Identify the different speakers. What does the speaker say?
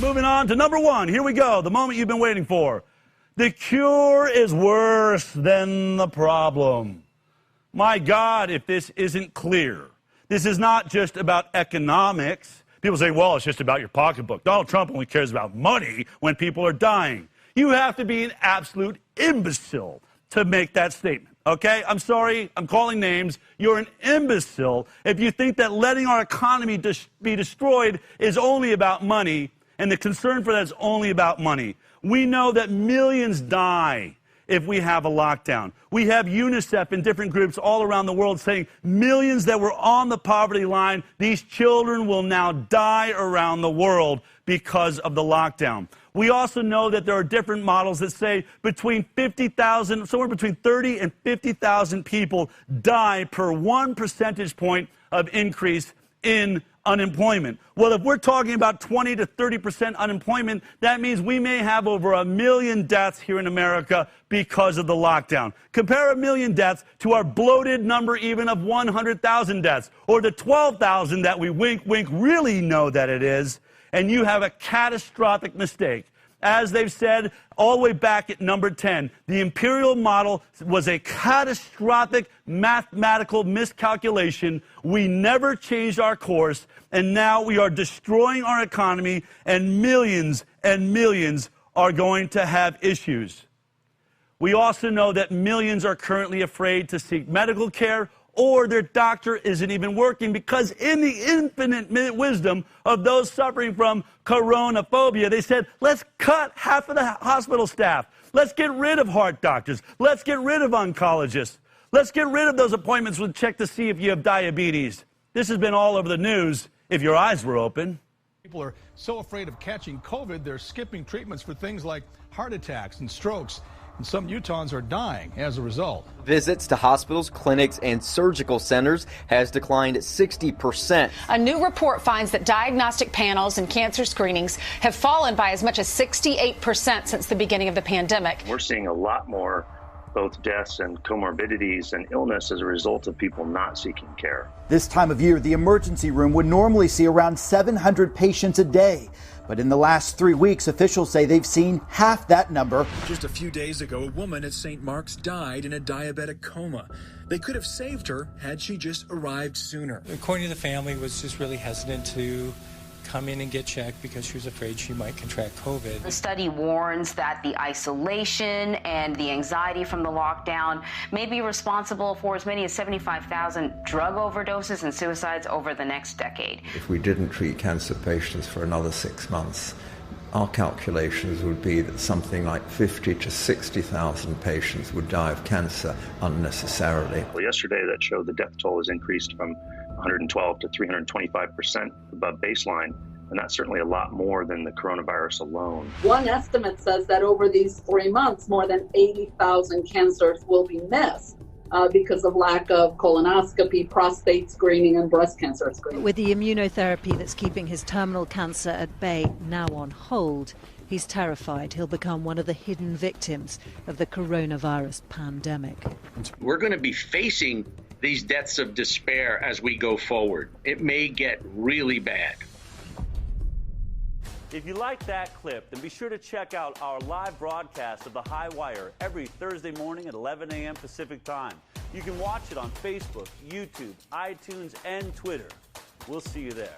Speaker 1: moving on to number one. Here we go, the moment you've been waiting for. The cure is worse than the problem. My God, if this isn't clear. This is not just about economics. People say, well, it's just about your pocketbook. Donald Trump only cares about money when people are dying. You have to be an absolute imbecile to make that statement, okay? I'm sorry, I'm calling names. You're an imbecile if you think that letting our economy be destroyed is only about money, and the concern for that is only about money. We know that millions die if we have a lockdown. We have UNICEF and different groups all around the world saying millions that were on the poverty line, these children will now die around the world because of the lockdown. We also know that there are different models that say between 50,000, somewhere between 30 and 50,000 people die per 1 percentage point of increase in unemployment. Well, if we're talking about 20 to 30% unemployment, that means we may have over 1 million deaths here in America because of the lockdown. Compare 1 million deaths to our bloated number even of 100,000 deaths, or the 12,000 that we wink, wink really know that it is, and you have a catastrophic mistake. As they've said all the way back at number 10, the imperial model was a catastrophic mathematical miscalculation. We never changed our course, and now we are destroying our economy, and millions are going to have issues. We also know that millions are currently afraid to seek medical care, or their doctor isn't even working, because in the infinite wisdom of those suffering from coronaphobia, they said, let's cut half of the hospital staff. Let's get rid of heart doctors. Let's get rid of oncologists. Let's get rid of those appointments with check to see if you have diabetes. This has been all over the news if your eyes were open.
Speaker 2: People are so afraid of catching COVID, they're skipping treatments for things like heart attacks and strokes. And some Utahns are dying as a result.
Speaker 3: Visits to hospitals, clinics, and surgical centers has declined 60%.
Speaker 4: A new report finds that diagnostic panels and cancer screenings have fallen by as much as 68% since the beginning of the pandemic.
Speaker 5: We're seeing a lot more both deaths and comorbidities and illness as a result of people not seeking care.
Speaker 6: This time of year, the emergency room would normally see around 700 patients a day. But in the last 3 weeks, officials say they've seen half that number.
Speaker 7: Just a few days ago, a woman at St. Mark's died in a diabetic coma. They could have saved her had she just arrived sooner.
Speaker 8: According to the family, was just really hesitant to come in and get checked because she was afraid she might contract COVID.
Speaker 9: The study warns that the isolation and the anxiety from the lockdown may be responsible for as many as 75,000 drug overdoses and suicides over the next decade.
Speaker 10: If we didn't treat cancer patients for another 6 months, our calculations would be that something like 50 to 60,000 patients would die of cancer unnecessarily.
Speaker 5: Well, yesterday that showed the death toll has increased from 112 to 325% above baseline, and that's certainly a lot more than the coronavirus alone.
Speaker 11: One estimate says that over these 3 months, more than 80,000 cancers will be missed because of lack of colonoscopy, prostate screening, and breast cancer screening.
Speaker 12: With the immunotherapy that's keeping his terminal cancer at bay now on hold, he's terrified he'll become one of the hidden victims of the coronavirus pandemic.
Speaker 13: We're going to be facing these deaths of despair as we go forward. It may get really bad.
Speaker 1: If you like that clip, then be sure to check out our live broadcast of The High Wire every Thursday morning at 11 a.m. Pacific Time. You can watch it on Facebook, YouTube, iTunes, and Twitter. We'll see you there.